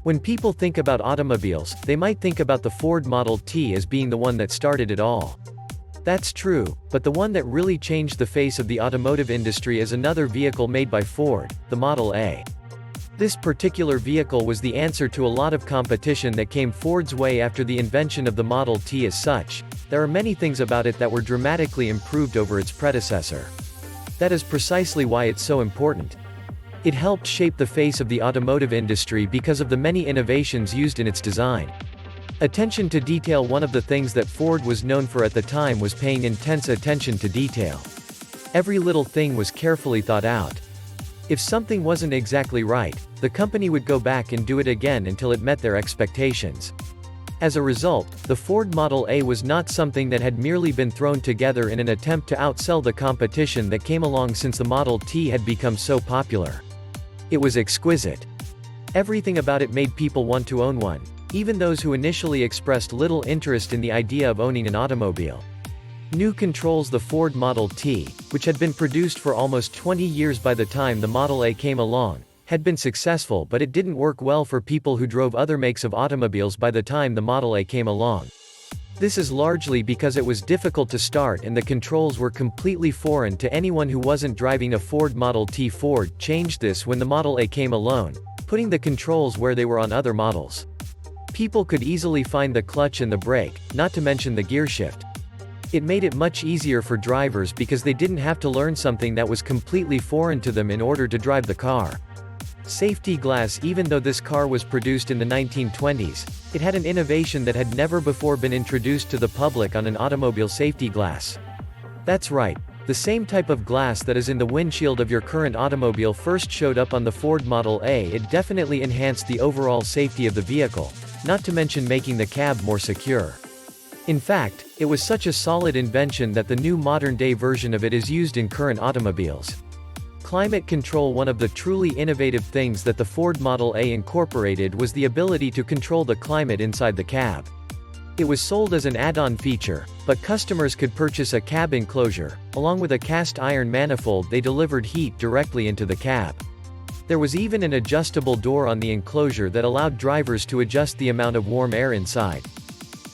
When people think about automobiles, they might think about the Ford Model T as being the one that started it all. That's true, but the one that really changed the face of the automotive industry is another vehicle made by Ford, the Model A. This particular vehicle was the answer to a lot of competition that came Ford's way after the invention of the Model T. As such, there are many things about it that were dramatically improved over its predecessor. That is precisely why it's so important. It helped shape the face of the automotive industry because of the many innovations used in its design. Attention to detail. One of the things that Ford was known for at the time was paying intense attention to detail. Every little thing was carefully thought out. If something wasn't exactly right, the company would go back and do it again until it met their expectations. As a result, the Ford Model A was not something that had merely been thrown together in an attempt to outsell the competition that came along since the Model T had become so popular. It was exquisite. Everything about it made people want to own one, even those who initially expressed little interest in the idea of owning an automobile. New controls. The Ford Model T, which had been produced for almost 20 years by the time the Model A came along, had been successful, but it didn't work well for people who drove other makes of automobiles by the time the Model A came along. This is largely because it was difficult to start and the controls were completely foreign to anyone who wasn't driving a Ford Model T. Ford changed this when the Model A came along, putting the controls where they were on other models. People could easily find the clutch and the brake, not to mention the gearshift. It made it much easier for drivers because they didn't have to learn something that was completely foreign to them in order to drive the car. Safety glass. Even though this car was produced in the 1920s, it had an innovation that had never before been introduced to the public on an automobile: safety glass. That's right, the same type of glass that is in the windshield of your current automobile first showed up on the Ford Model A. It definitely enhanced the overall safety of the vehicle, not to mention making the cab more secure. In fact, it was such a solid invention that the new modern-day version of it is used in current automobiles. Climate control. One of the truly innovative things that the Ford Model A incorporated was the ability to control the climate inside the cab. It was sold as an add-on feature, but customers could purchase a cab enclosure, along with a cast-iron manifold. They delivered heat directly into the cab. There was even an adjustable door on the enclosure that allowed drivers to adjust the amount of warm air inside.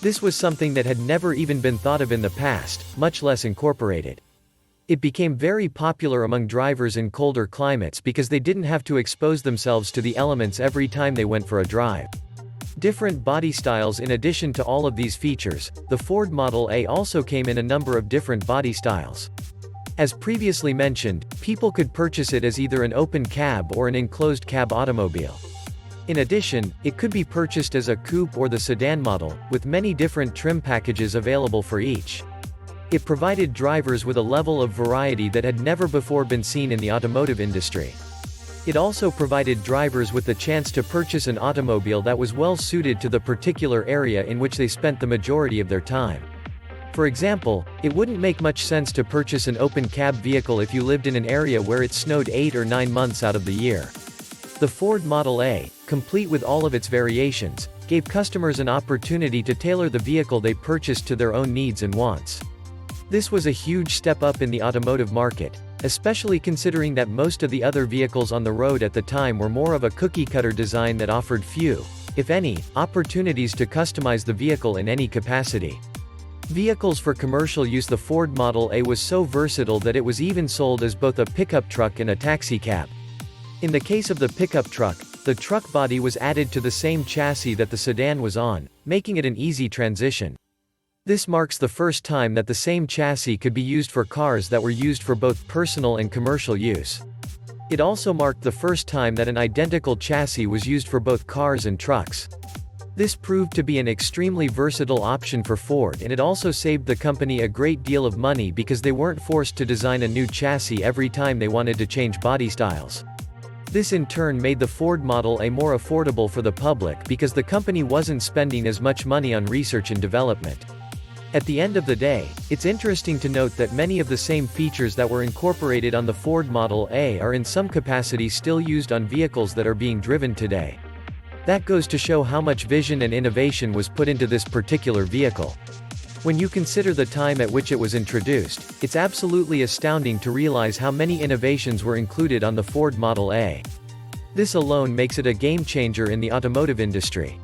This was something that had never even been thought of in the past, much less incorporated. It became very popular among drivers in colder climates because they didn't have to expose themselves to the elements every time they went for a drive. Different body styles. In addition to all of these features, the Ford Model A also came in a number of different body styles. As previously mentioned, people could purchase it as either an open cab or an enclosed cab automobile. In addition, it could be purchased as a coupe or the sedan model, with many different trim packages available for each. It provided drivers with a level of variety that had never before been seen in the automotive industry. It also provided drivers with the chance to purchase an automobile that was well suited to the particular area in which they spent the majority of their time. For example, it wouldn't make much sense to purchase an open cab vehicle if you lived in an area where it snowed 8 or 9 months out of the year. The Ford Model A, complete with all of its variations, gave customers an opportunity to tailor the vehicle they purchased to their own needs and wants. This was a huge step up in the automotive market, especially considering that most of the other vehicles on the road at the time were more of a cookie-cutter design that offered few, if any, opportunities to customize the vehicle in any capacity. Vehicles for commercial use. The Ford Model A was so versatile that it was even sold as both a pickup truck and a taxicab. In the case of the pickup truck, the truck body was added to the same chassis that the sedan was on, making it an easy transition. This marks the first time that the same chassis could be used for cars that were used for both personal and commercial use. It also marked the first time that an identical chassis was used for both cars and trucks. This proved to be an extremely versatile option for Ford, and it also saved the company a great deal of money because they weren't forced to design a new chassis every time they wanted to change body styles. This in turn made the Ford Model A more affordable for the public because the company wasn't spending as much money on research and development. At the end of the day, it's interesting to note that many of the same features that were incorporated on the Ford Model A are in some capacity still used on vehicles that are being driven today. That goes to show how much vision and innovation was put into this particular vehicle. When you consider the time at which it was introduced, it's absolutely astounding to realize how many innovations were included on the Ford Model A. This alone makes it a game changer in the automotive industry.